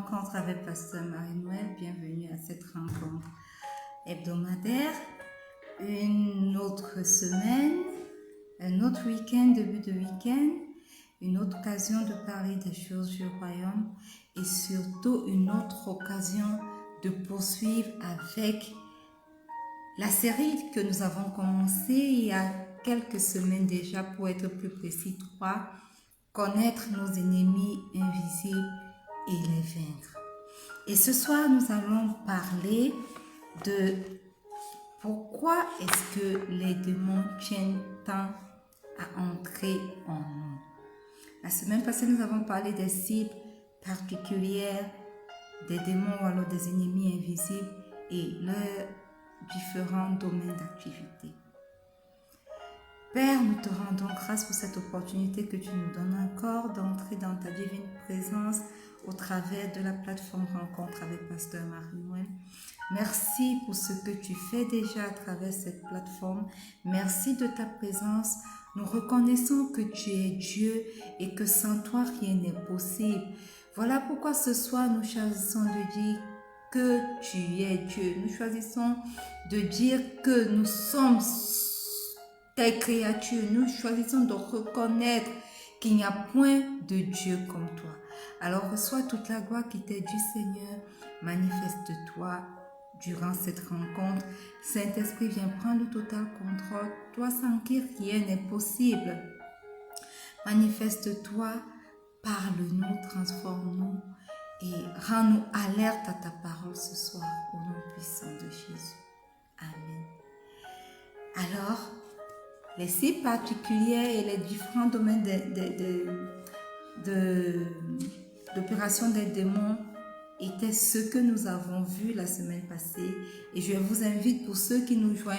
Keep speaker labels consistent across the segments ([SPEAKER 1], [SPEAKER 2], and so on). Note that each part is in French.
[SPEAKER 1] rencontre avec Pasteur Marie-Noël. Bienvenue à cette rencontre hebdomadaire. Une autre semaine, un autre week-end, début de week-end, une autre occasion de parler des choses du royaume et surtout une autre occasion de poursuivre avec la série que nous avons commencée il y a quelques semaines déjà, pour être plus précis, 3, connaître nos ennemis invisibles et les vaincre. Et ce soir, nous allons parler de pourquoi est-ce que les démons tiennent tant à entrer en nous. La semaine passée, nous avons parlé des cibles particulières des démons ou alors des ennemis invisibles et leurs différents domaines d'activité. Père, nous te rendons grâce pour cette opportunité que tu nous donnes encore d'entrer dans ta divine présence au travers de la plateforme Rencontre avec Pasteur Marie-Noël. Merci pour ce que tu fais déjà à travers cette plateforme. Merci de ta présence. Nous reconnaissons que tu es Dieu et que sans toi rien n'est possible. Voilà pourquoi ce soir nous choisissons de dire que tu es Dieu. Nous choisissons de dire que nous sommes tes créatures. Nous choisissons de reconnaître qu'il n'y a point de Dieu comme toi. Alors reçois toute la gloire qui t'est due, Seigneur. Manifeste-toi durant cette rencontre. Saint-Esprit, viens prendre le total contrôle. Toi sans qui rien n'est possible. Manifeste-toi, parle-nous, transforme-nous et rends-nous alerte à ta parole ce soir au nom puissant de Jésus. Amen. Alors, les cibles particulières et les différents domaines d'opération des démons étaient ce que nous avons vu la semaine passée. Et je vous invite, pour ceux qui nous joignent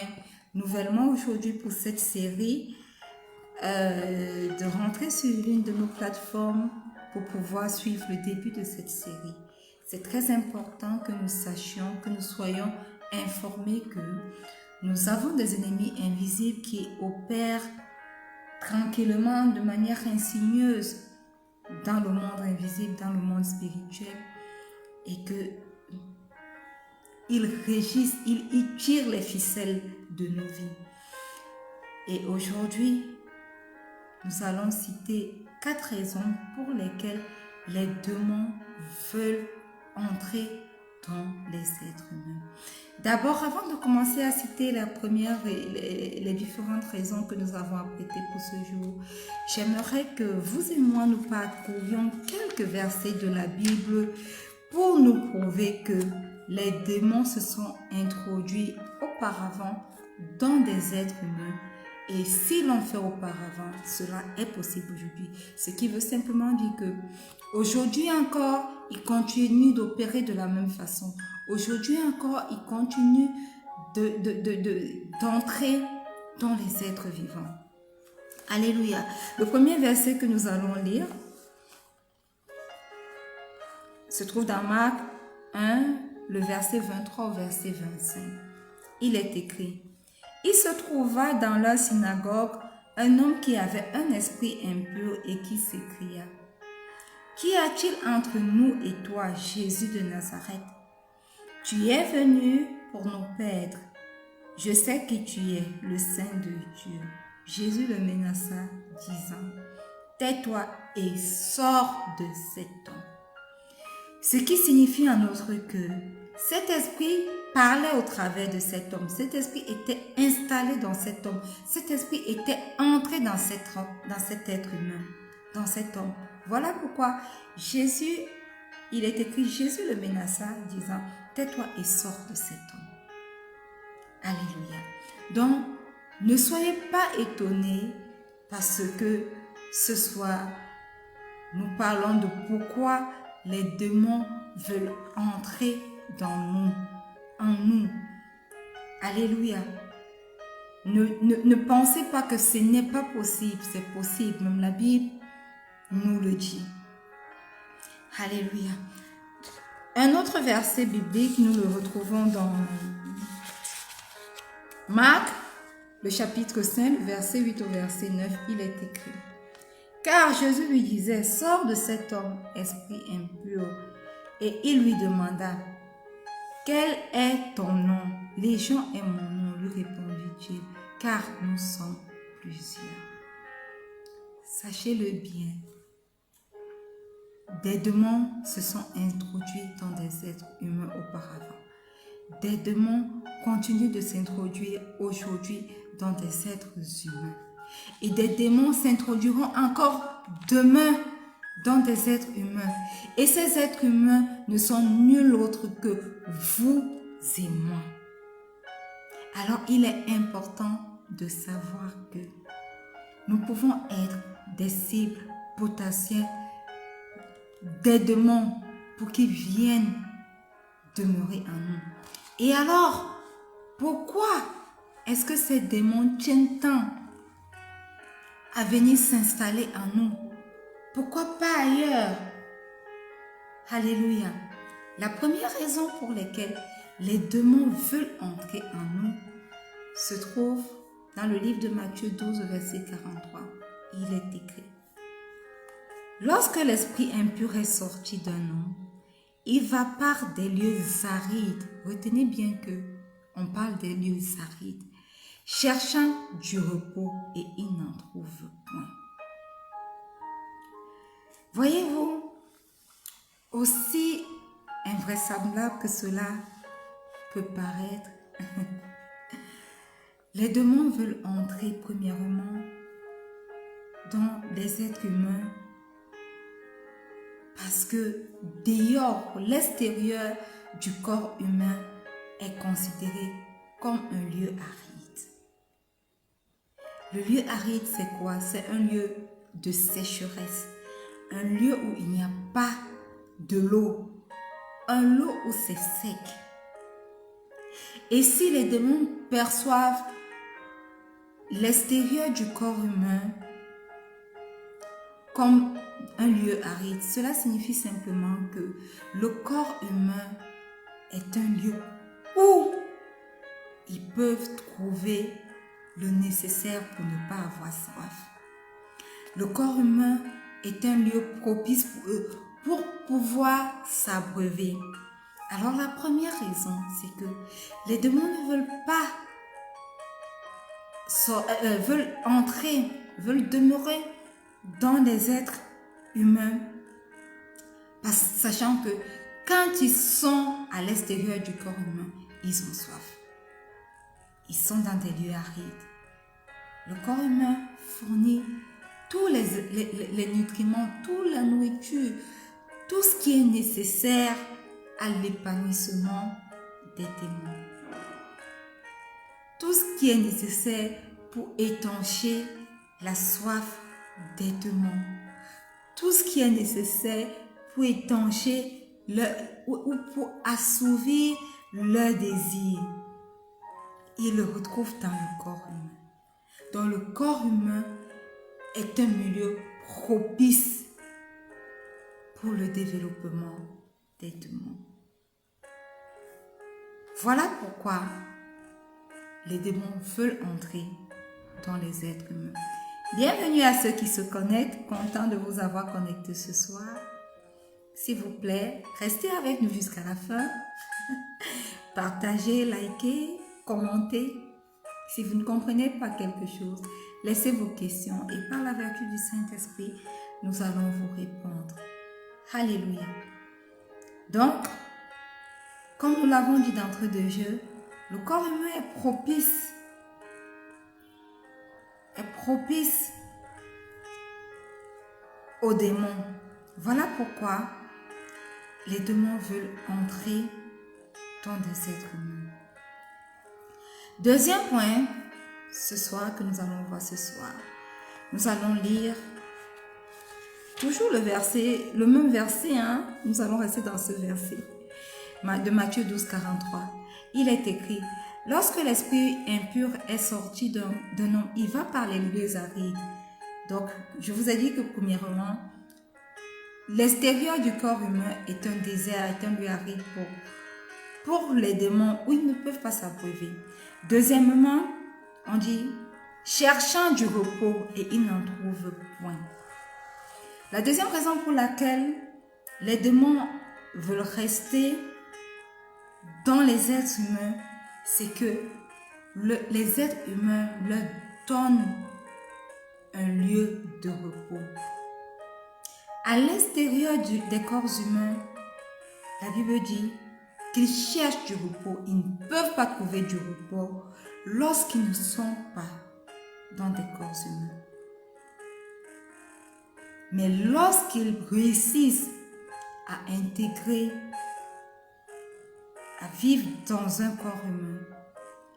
[SPEAKER 1] nouvellement aujourd'hui pour cette série, de rentrer sur l'une de nos plateformes pour pouvoir suivre le début de cette série. C'est très important que nous sachions, que nous soyons informés que nous avons des ennemis invisibles qui opèrent tranquillement, de manière insigneuse, dans le monde invisible, dans le monde spirituel, et que ils régissent, ils tirent les ficelles de nos vies. Et aujourd'hui, nous allons citer 4 raisons pour lesquelles les démons veulent entrer dans les êtres humains. D'abord, avant de commencer à citer la première et les différentes raisons que nous avons apprêtées pour ce jour, j'aimerais que vous et moi nous parcourions quelques versets de la Bible pour nous prouver que les démons se sont introduits auparavant dans des êtres humains. Et s'ils l'ont fait auparavant, cela est possible aujourd'hui. Ce qui veut simplement dire que aujourd'hui encore, ils continuent d'opérer de la même façon. Aujourd'hui encore, ils continuent d'entrer dans les êtres vivants. Alléluia. Le premier verset que nous allons lire se trouve dans Marc 1, le verset 23 au verset 25. Il est écrit: il se trouva dans la synagogue un homme qui avait un esprit impur et qui s'écria: qu'y a-t-il entre nous et toi, Jésus de Nazareth? Tu es venu pour nous perdre. Je sais qui tu es, le Saint de Dieu. Jésus le menaça, disant: tais-toi et sors de cet homme. Ce qui signifie en outre que cet esprit parlait au travers de cet homme. Cet esprit était installé dans cet homme. Cet esprit était entré dans cet être humain, dans cet homme. Voilà pourquoi Jésus, il est écrit, Jésus le menaça, disant: tais-toi et sors de cet homme. Alléluia. Donc, ne soyez pas étonnés parce que ce soir, nous parlons de pourquoi les démons veulent entrer dans nous, en nous. Alléluia. Ne pensez pas que ce n'est pas possible, c'est possible. Même la Bible nous le dit. Alléluia. Un autre verset biblique, nous le retrouvons dans Marc, le chapitre 5, verset 8 au verset 9, il est écrit: car Jésus lui disait: sors de cet homme, esprit impur. et il lui demanda, « Quel est ton nom ?» « Les gens aiment mon nom, lui répondit-il, car nous sommes plusieurs. » Sachez-le bien, des démons se sont introduits dans des êtres humains auparavant. Des démons continuent de s'introduire aujourd'hui dans des êtres humains. Et des démons s'introduiront encore demain dans des êtres humains. Et ces êtres humains ne sont nul autre que vous et moi. Alors, il est important de savoir que nous pouvons être des cibles potentielles des démons pour qu'ils viennent demeurer en nous. Et alors, pourquoi est-ce que ces démons tiennent tant à venir s'installer en nous? Pourquoi pas ailleurs? Alléluia. La première raison pour laquelle les démons veulent entrer en nous se trouve dans le livre de Matthieu 12, verset 43. Il est écrit: lorsque l'esprit impur est sorti d'un homme, il va par des lieux arides. Retenez bien que on parle des lieux arides, cherchant du repos et il n'en trouve point. Voyez-vous, aussi invraisemblable que cela peut paraître, les démons veulent entrer premièrement dans les êtres humains parce que dehors, l'extérieur du corps humain est considéré comme un lieu aride. Le lieu aride, c'est quoi? C'est un lieu de sécheresse, un lieu où il n'y a pas de l'eau, un lieu où c'est sec. Et si les démons perçoivent l'extérieur du corps humain comme un lieu aride, cela signifie simplement que le corps humain est un lieu où ils peuvent trouver le nécessaire pour ne pas avoir soif. Le corps humain est un lieu propice pour eux pour pouvoir s'abreuver. Alors la première raison, c'est que les démons ne veulent pas veulent entrer, veulent demeurer dans les êtres humains, sachant que quand ils sont à l'extérieur du corps humain, ils ont soif. Ils sont dans des lieux arides. Le corps humain fournit tous les nutriments, toute la nourriture, tout ce qui est nécessaire à l'épanouissement des démons. Tout ce qui est nécessaire pour étancher la soif des démons. Tout ce qui est nécessaire pour étancher ou pour assouvir leur désir. Ils le retrouvent dans le corps humain. Donc le corps humain est un milieu propice pour le développement des démons. Voilà pourquoi les démons veulent entrer dans les êtres humains. Bienvenue à ceux qui se connectent, content de vous avoir connecté ce soir. S'il vous plaît, restez avec nous jusqu'à la fin. Partagez, likez, commentez. Si vous ne comprenez pas quelque chose, laissez vos questions et par la vertu du Saint-Esprit, nous allons vous répondre. Alléluia. Donc, comme nous l'avons dit d'entrée de jeu, le corps humain est propice aux démons. Voilà pourquoi les démons veulent entrer dans des êtres humains. Deuxième point, ce soir que nous allons voir ce soir, nous allons lire toujours le même verset, nous allons rester dans ce verset de Matthieu 12, 43. Il est écrit: lorsque l'esprit impur est sorti d'un homme, il va par les lieux arides. Donc, je vous ai dit que premièrement, l'extérieur du corps humain est un désert, est un lieu aride pour les démons où ils ne peuvent pas s'abreuver. Deuxièmement, on dit cherchant du repos et ils n'en trouvent point. La deuxième raison pour laquelle les démons veulent rester dans les êtres humains, c'est que les êtres humains leur donnent un lieu de repos. À l'extérieur des corps humains, la Bible dit qu'ils cherchent du repos. Ils ne peuvent pas trouver du repos lorsqu'ils ne sont pas dans des corps humains. Mais lorsqu'ils réussissent à intégrer, à vivre dans un corps humain,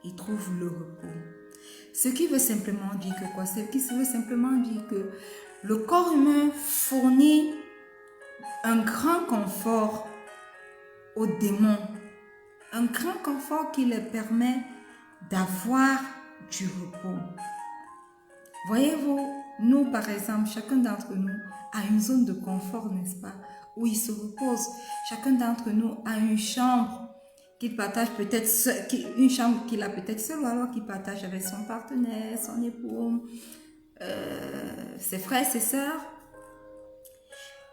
[SPEAKER 1] ils trouvent le repos. Ce qui veut simplement dire que quoi? Ce qui veut simplement dire que le corps humain fournit un grand confort aux démons. Un grand confort qui leur permet d'avoir du repos. Voyez-vous, nous par exemple, chacun d'entre nous a une zone de confort, n'est-ce pas, où il se repose. Chacun d'entre nous a une chambre qu'il partage peut-être une chambre qu'il a peut-être seul, ou alors qu'il partage avec son partenaire, son époux, ses frères, ses sœurs.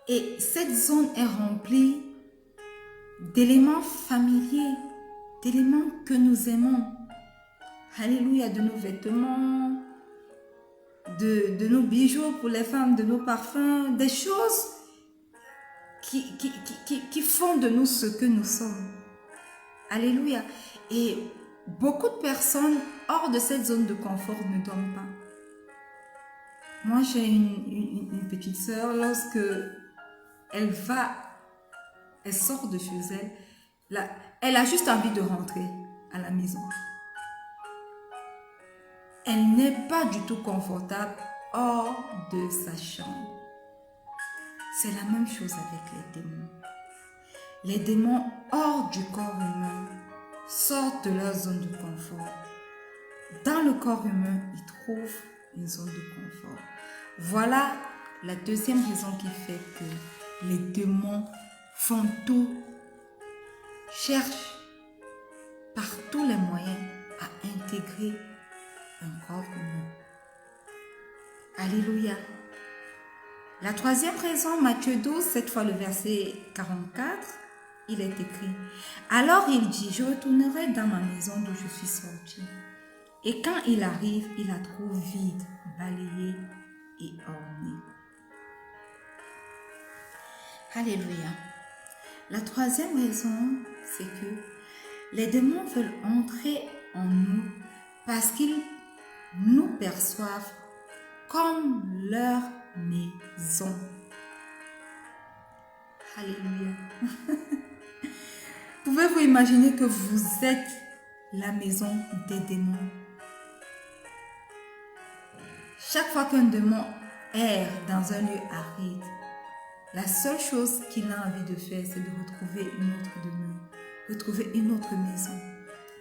[SPEAKER 1] Et cette zone est remplie d'éléments familiers, d'éléments que nous aimons. Alléluia, de nos vêtements, de nos bijoux pour les femmes, de nos parfums, des choses qui font de nous ce que nous sommes. Alléluia. Et beaucoup de personnes hors de cette zone de confort ne dorment pas. Moi, j'ai une petite sœur, lorsque elle sort de chez elle, elle a juste envie de rentrer à la maison. Elle n'est pas du tout confortable hors de sa chambre. C'est la même chose avec les démons. Les démons hors du corps humain sortent de leur zone de confort. Dans le corps humain, ils trouvent une zone de confort. Voilà la deuxième raison qui fait que les démons font tout, cherchent par tous les moyens à intégrer un corps humain. Alléluia. La troisième raison, Matthieu 12, cette fois le verset 44, il est écrit: alors il dit, je retournerai dans ma maison d'où je suis sorti. Et quand il arrive, il la trouve vide, balayée et ornée. Alléluia. La troisième raison, c'est que les démons veulent entrer en nous parce qu'ils nous perçoivent comme leur maison. Alléluia. Pouvez-vous imaginer que vous êtes la maison des démons? Chaque fois qu'un démon erre dans un lieu aride, la seule chose qu'il a envie de faire, c'est de retrouver une autre demeure, retrouver une autre maison.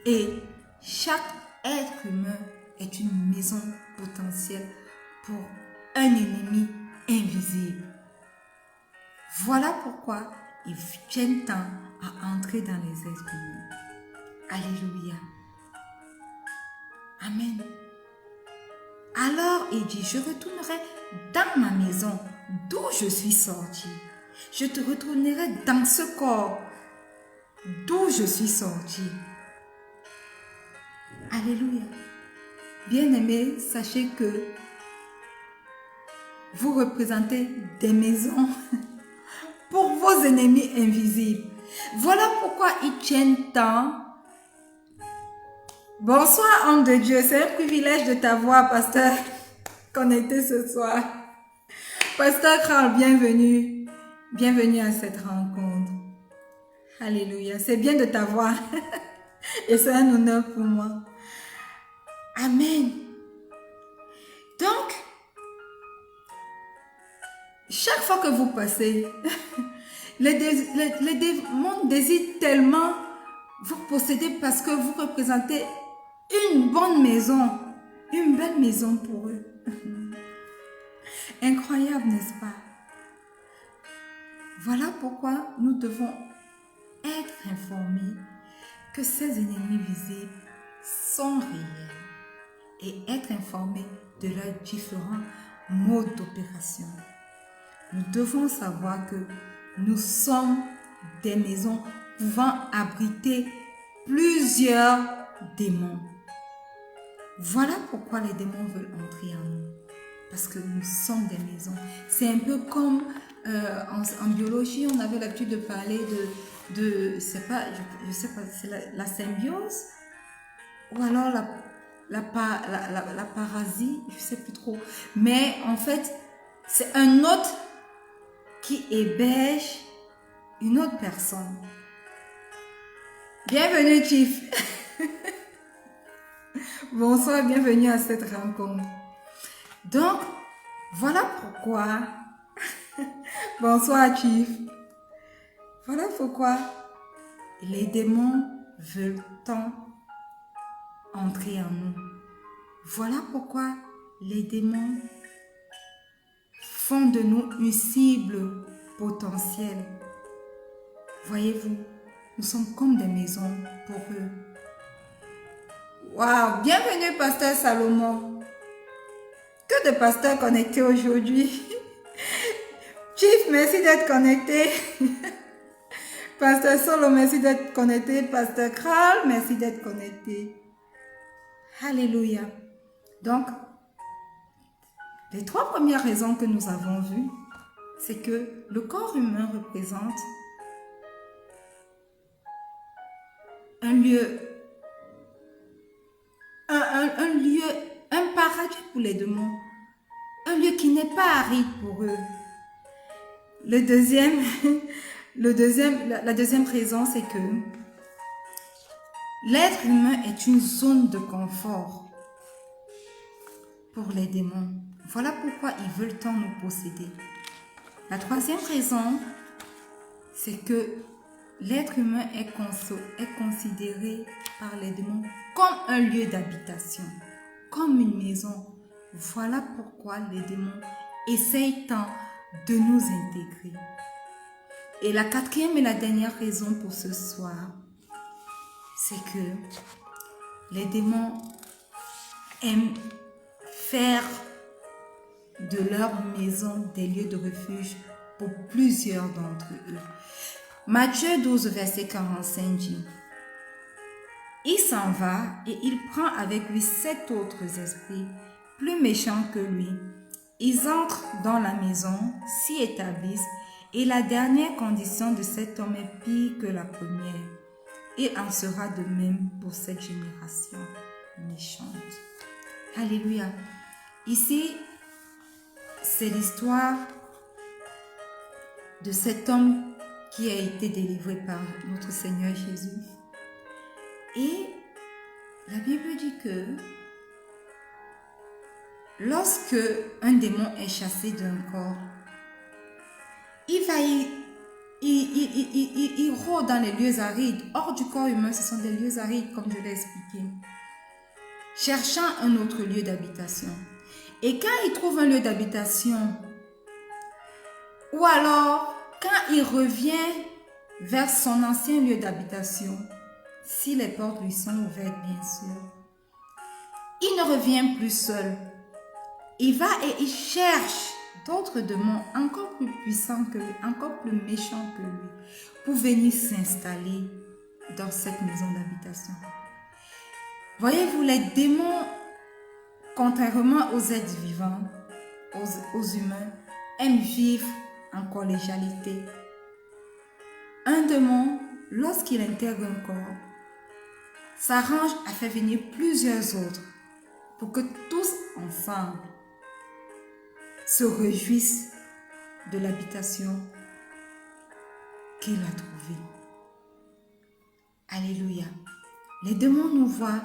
[SPEAKER 1] Et chaque être humain est une maison potentielle pour un ennemi invisible. Voilà pourquoi ils tiennent tant à entrer dans les êtres humains. Alléluia. Amen. Alors il dit, je retournerai dans ma maison d'où je suis sorti. Je te retournerai dans ce corps d'où je suis sorti. Alléluia. Bien-aimés, sachez que vous représentez des maisons pour vos ennemis invisibles. Voilà pourquoi ils tiennent tant. Bonsoir, homme de Dieu. C'est un privilège de t'avoir, pasteur, connecté ce soir. Pasteur Carl, bienvenue. Bienvenue à cette rencontre. Alléluia. C'est bien de t'avoir. Et c'est un honneur pour moi. Amen. Donc, chaque fois que vous passez, les démons désirent tellement vous posséder parce que vous représentez une bonne maison, une belle maison pour eux. Incroyable, n'est-ce pas? Voilà pourquoi nous devons être informés que ces ennemis visibles sont réels et être informés de leurs différents modes d'opération. Nous devons savoir que nous sommes des maisons pouvant abriter plusieurs démons. Voilà pourquoi les démons veulent entrer en nous. Parce que nous sommes des maisons. C'est un peu comme en biologie, on avait l'habitude de parler je sais pas, c'est la symbiose ou alors la parasie, je sais plus trop. Mais en fait, c'est un autre qui héberge une autre personne. Bienvenue, Chief. Bonsoir, bienvenue à cette rencontre. Donc, voilà pourquoi. Bonsoir, Chief. Voilà pourquoi les démons veulent tant entrer en nous. Voilà pourquoi les démons font de nous une cible potentielle. Voyez-vous, nous sommes comme des maisons pour eux. Waouh, bienvenue Pasteur Salomon. Que de pasteurs connectés aujourd'hui. Chief, merci d'être connecté. Pasteur Solo, merci d'être connecté. Pasteur Kral, merci d'être connecté. Alléluia. Donc, les 3 premières raisons que nous avons vues, c'est que le corps humain représente un lieu, un paradis pour les démons, un lieu qui n'est pas aride pour eux. La deuxième raison, c'est que l'être humain est une zone de confort pour les démons. Voilà pourquoi ils veulent tant nous posséder. La 3e raison, c'est que l'être humain est considéré par les démons comme un lieu d'habitation, comme une maison. Voilà pourquoi les démons essayent tant de nous intégrer. Et la 4e et la dernière raison pour ce soir, c'est que les démons aiment faire de leur maison des lieux de refuge pour plusieurs d'entre eux. Matthieu 12, verset 45 dit: il s'en va et il prend avec lui 7 autres esprits plus méchants que lui. Ils entrent dans la maison, s'y établissent, et la dernière condition de cet homme est pire que la première. Il en sera de même pour cette génération méchante. Alléluia. Ici, c'est l'histoire de cet homme qui a été délivré par notre Seigneur Jésus. Et la Bible dit que lorsque un démon est chassé d'un corps, il rôde dans les lieux arides. Hors du corps humain, ce sont des lieux arides, comme je l'ai expliqué, cherchant un autre lieu d'habitation. Et quand il trouve un lieu d'habitation, ou alors quand il revient vers son ancien lieu d'habitation, si les portes lui sont ouvertes, bien sûr, il ne revient plus seul. Il va et il cherche d'autres démons encore plus puissants que lui, encore plus méchants que lui, pour venir s'installer dans cette maison d'habitation. Voyez-vous, les démons, contrairement aux êtres vivants, aux humains, aiment vivre en collégialité. Un démon, lorsqu'il intègre un corps, s'arrange à faire venir plusieurs autres pour que tous ensemble se réjouissent de l'habitation qu'il a trouvée. Alléluia. Les démons nous voient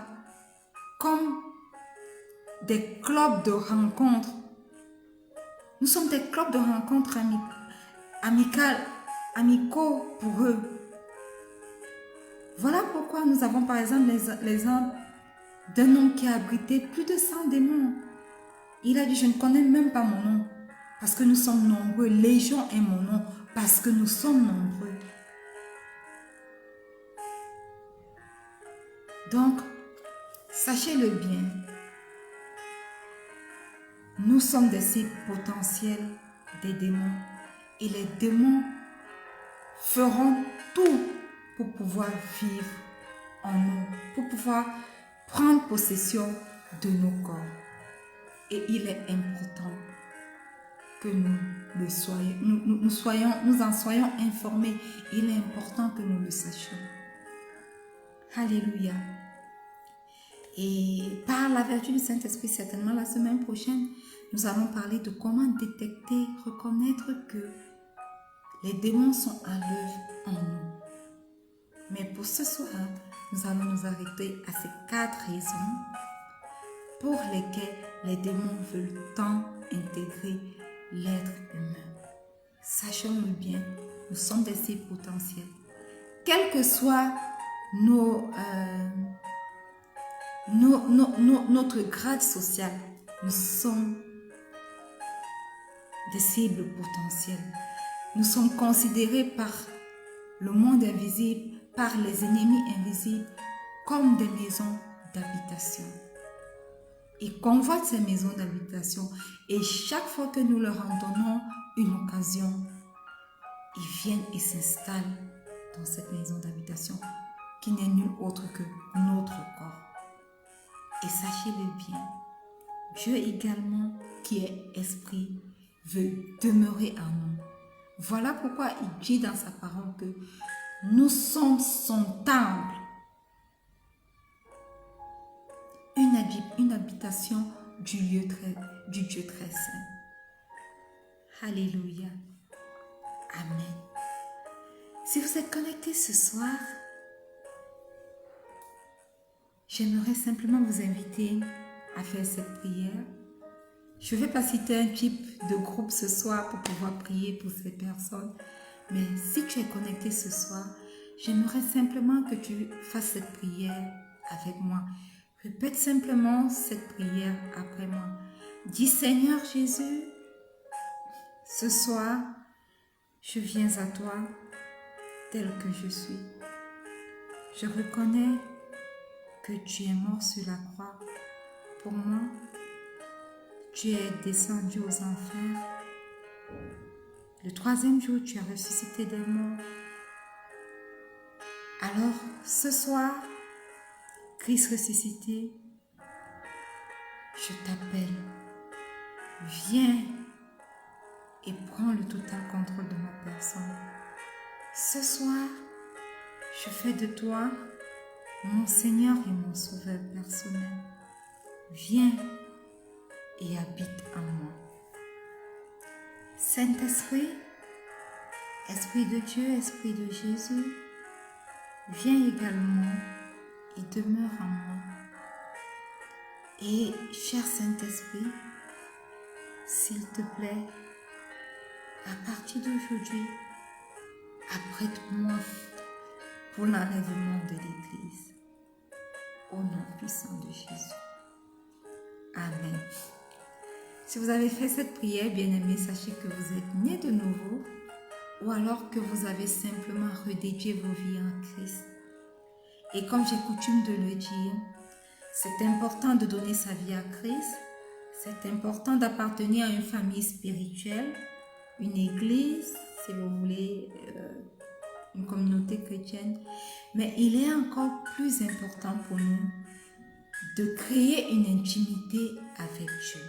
[SPEAKER 1] comme des clubs de rencontres. Nous sommes des clubs de rencontres amicaux pour eux. Voilà pourquoi nous avons par exemple l'exemple d'un homme qui a abrité plus de 100 démons. Il a dit: je ne connais même pas mon nom, parce que nous sommes nombreux. Légion est mon nom, parce que nous sommes nombreux. Donc, sachez-le bien, nous sommes des cibles potentielles des démons. Et les démons feront tout pour pouvoir vivre en nous, pour pouvoir prendre possession de nos corps. Et il est important que nous en soyons informés. Il est important que nous le sachions. Alléluia. Et par la vertu du Saint-Esprit, certainement la semaine prochaine, nous allons parler de comment détecter, reconnaître que les démons sont à l'œuvre en nous. Mais pour ce soir, nous allons nous arrêter à ces 4 raisons pour lesquelles les démons veulent tant intégrer l'être humain. Sachons-le bien, nous sommes des cibles potentielles. Quel que soit notre grade social, nous sommes des cibles potentielles. Nous sommes considérés par le monde invisible, par les ennemis invisibles, comme des maisons d'habitation. Ils convoitent ces maisons d'habitation et chaque fois que nous leur en donnons une occasion, ils viennent et s'installent dans cette maison d'habitation qui n'est nulle autre que notre corps. Et sachez-le bien, Dieu également, qui est esprit, veut demeurer en nous. Voilà pourquoi il dit dans sa parole que nous sommes son temple. Une habitation du Dieu très saint. Alléluia. Amen. Si vous êtes connectés ce soir, j'aimerais simplement vous inviter à faire cette prière. Je ne vais pas citer un type de groupe ce soir pour pouvoir prier pour ces personnes. Mais si tu es connecté ce soir, j'aimerais simplement que tu fasses cette prière avec moi. Répète simplement cette prière après moi. Dis Seigneur Jésus, ce soir, je viens à toi tel que je suis. Je reconnais que tu es mort sur la croix pour moi. Tu es descendu aux enfers. Le 3e jour, tu as ressuscité des morts. Alors, ce soir, Christ ressuscité, je t'appelle. Viens et prends le total contrôle de ma personne. Ce soir, je fais de toi mon Seigneur et mon Sauveur personnel. Viens et habite en moi. Saint-Esprit, Esprit de Dieu, Esprit de Jésus, viens également et demeure en moi. Et cher Saint-Esprit, s'il te plaît, à partir d'aujourd'hui, apprête-moi pour l'enlèvement de l'Église. Au nom puissant de Jésus. Amen. Si vous avez fait cette prière, bien-aimés, sachez que vous êtes nés de nouveau ou alors que vous avez simplement redédié vos vies en Christ. Et comme j'ai coutume de le dire, c'est important de donner sa vie à Christ. C'est important d'appartenir à une famille spirituelle, une église, si vous voulez, une communauté chrétienne. Mais il est encore plus important pour nous de créer une intimité avec Dieu.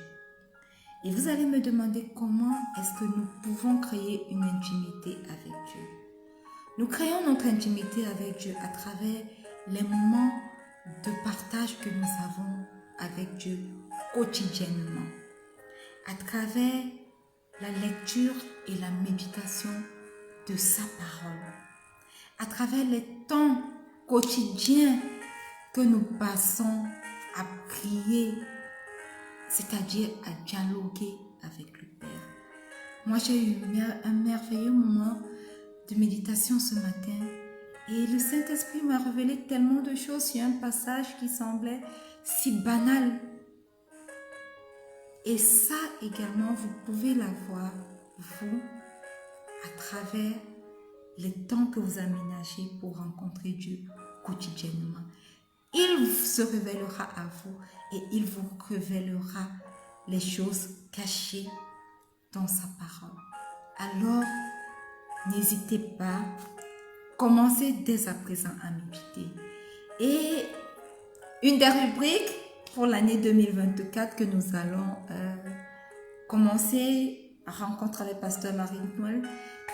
[SPEAKER 1] Et vous allez me demander comment est-ce que nous pouvons créer une intimité avec Dieu. Nous créons notre intimité avec Dieu à travers les moments de partage que nous avons avec Dieu quotidiennement, à travers la lecture et la méditation de sa parole, à travers les temps quotidiens que nous passons à prier, c'est-à-dire à dialoguer avec le Père. Moi, j'ai eu un merveilleux moment de méditation ce matin et le Saint-Esprit m'a révélé tellement de choses sur un passage qui semblait si banal. Et ça également, vous pouvez l'avoir, vous, à travers les temps que vous aménagez pour rencontrer Dieu quotidiennement. Il se révélera à vous et il vous révélera les choses cachées dans sa parole. Alors, n'hésitez pas, commencez dès à présent à méditer. Et une des rubriques pour l'année 2024 que nous allons commencer à rencontrer avec Pasteur Marie-Noël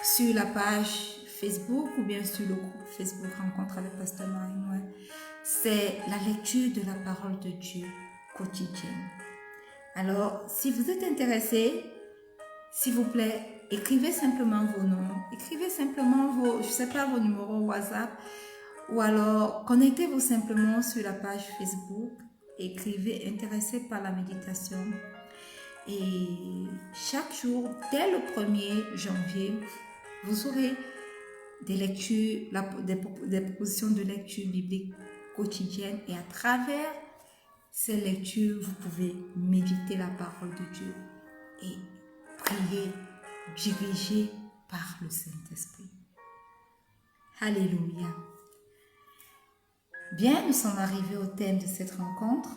[SPEAKER 1] sur la page Facebook ou bien sur le groupe Facebook Rencontre avec Pasteur Marie-Noël, c'est la lecture de la parole de Dieu quotidienne. Alors, si vous êtes intéressé, s'il vous plaît, écrivez simplement vos noms, écrivez simplement vos numéros WhatsApp, ou alors connectez-vous simplement sur la page Facebook, écrivez intéressé par la méditation. Et chaque jour, dès le 1er janvier, vous aurez des lectures, des propositions de lecture biblique quotidienne, et à travers ces lectures, vous pouvez méditer la parole de Dieu et prier, dirigé par le Saint-Esprit. Alléluia. Bien, nous sommes arrivés au thème de cette rencontre,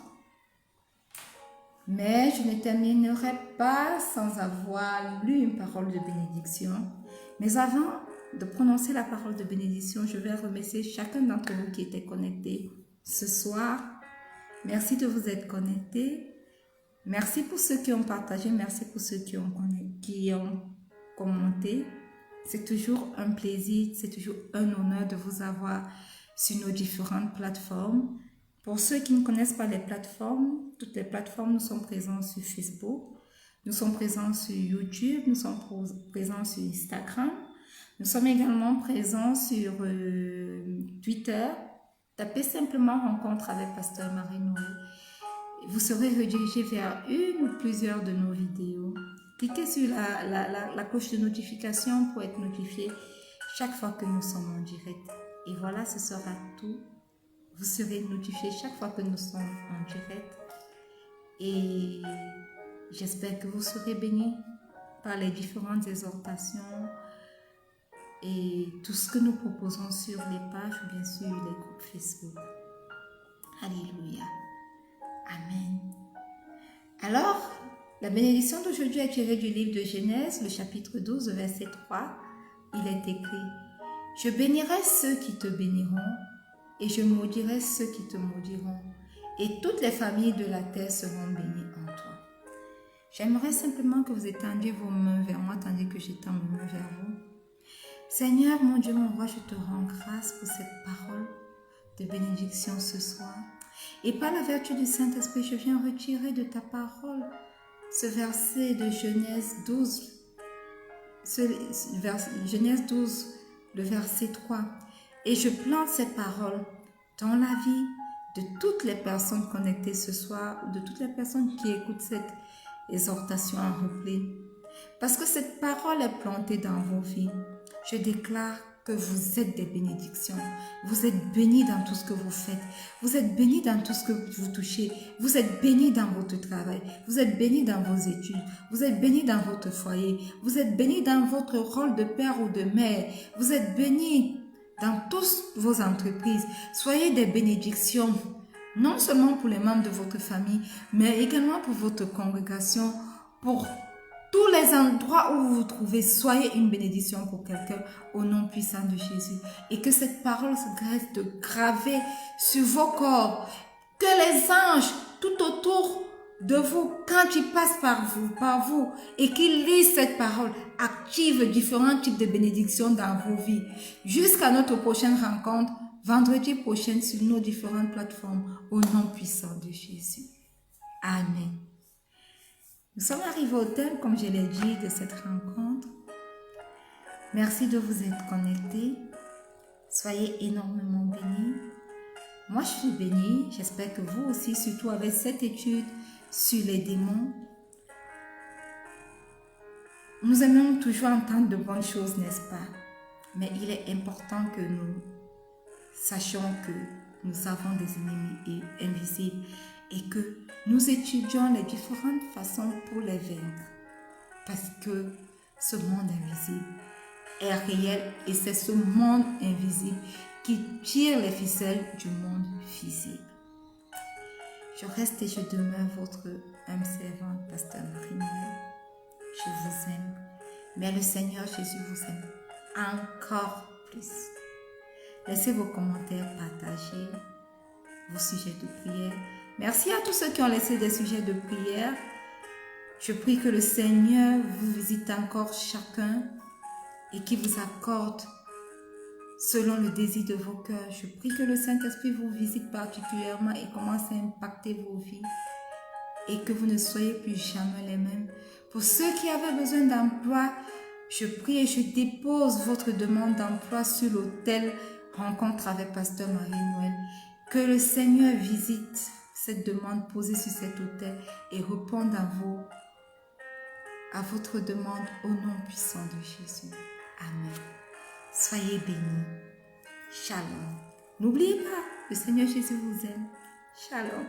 [SPEAKER 1] mais je ne terminerai pas sans avoir lu une parole de bénédiction. Mais avant de prononcer la parole de bénédiction, je vais remercier chacun d'entre vous qui était connecté ce soir. Merci de vous être connectés. Merci pour ceux qui ont partagé, merci pour ceux qui ont commenté. C'est toujours un plaisir, c'est toujours un honneur de vous avoir sur nos différentes plateformes. Pour ceux qui ne connaissent pas les plateformes, toutes les plateformes, nous sommes présents sur Facebook, nous sommes présents sur YouTube, nous sommes présents sur Instagram, nous sommes également présents sur Twitter. Tapez simplement Rencontre avec Pasteur Marie-Noël. Vous serez redirigé vers une ou plusieurs de nos vidéos. Cliquez sur la cloche de notification pour être notifié chaque fois que nous sommes en direct. Et voilà, ce sera tout. Vous serez notifié chaque fois que nous sommes en direct. Et j'espère que vous serez bénis par les différentes exhortations et tout ce que nous proposons sur les pages ou bien sûr les groupes Facebook. Alléluia. Amen. Alors, la bénédiction d'aujourd'hui est tirée du livre de Genèse, le chapitre 12, verset 3. Il est écrit: « Je bénirai ceux qui te béniront, et je maudirai ceux qui te maudiront, et toutes les familles de la terre seront bénies en toi. » J'aimerais simplement que vous étendiez vos mains vers moi, tandis que j'étends mes mains vers vous. Seigneur, mon Dieu, mon roi, je te rends grâce pour cette parole de bénédiction ce soir. Et par la vertu du Saint-Esprit, je viens retirer de ta parole ce verset de Genèse 12, Genèse 12, le verset 3. Et je plante cette parole dans la vie de toutes les personnes connectées ce soir, ou de toutes les personnes qui écoutent cette exhortation en replay. Parce que cette parole est plantée dans vos vies. Je déclare que vous êtes des bénédictions. Vous êtes bénis dans tout ce que vous faites. Vous êtes bénis dans tout ce que vous touchez. Vous êtes bénis dans votre travail. Vous êtes bénis dans vos études. Vous êtes bénis dans votre foyer. Vous êtes bénis dans votre rôle de père ou de mère. Vous êtes bénis dans toutes vos entreprises. Soyez des bénédictions, non seulement pour les membres de votre famille, mais également pour votre congrégation, pour tous les endroits où vous vous trouvez. Soyez une bénédiction pour quelqu'un au nom puissant de Jésus. Et que cette parole se reste gravée sur vos corps. Que les anges tout autour de vous, quand ils passent par vous, et qu'ils lisent cette parole, activent différents types de bénédictions dans vos vies. Jusqu'à notre prochaine rencontre, vendredi prochain, sur nos différentes plateformes, au nom puissant de Jésus. Amen. Nous sommes arrivés au thème, comme je l'ai dit, de cette rencontre. Merci de vous être connectés. Soyez énormément bénis. Moi, je suis bénie. J'espère que vous aussi, surtout avec cette étude sur les démons. Nous aimons toujours entendre de bonnes choses, n'est-ce pas? Mais il est important que nous sachions que nous avons des ennemis invisibles et que nous étudions les différentes façons pour les vaincre. Parce que ce monde invisible est réel et c'est ce monde invisible qui tire les ficelles du monde visible. Je reste et je demeure votre âme servante, Pasteur Marie-Noël. Je vous aime, mais le Seigneur Jésus vous aime encore plus. Laissez vos commentaires, partagez vos sujets de prière. Merci à tous ceux qui ont laissé des sujets de prière. Je prie que le Seigneur vous visite encore chacun et qu'il vous accorde selon le désir de vos cœurs. Je prie que le Saint-Esprit vous visite particulièrement et commence à impacter vos vies et que vous ne soyez plus jamais les mêmes. Pour ceux qui avaient besoin d'emploi, je prie et je dépose votre demande d'emploi sur l'autel Rencontre avec Pasteur Marie-Noël. Que le Seigneur visite cette demande posée sur cet autel et réponde à votre demande au nom puissant de Jésus. Amen. Soyez bénis. Shalom. N'oubliez pas, le Seigneur Jésus vous aime. Shalom.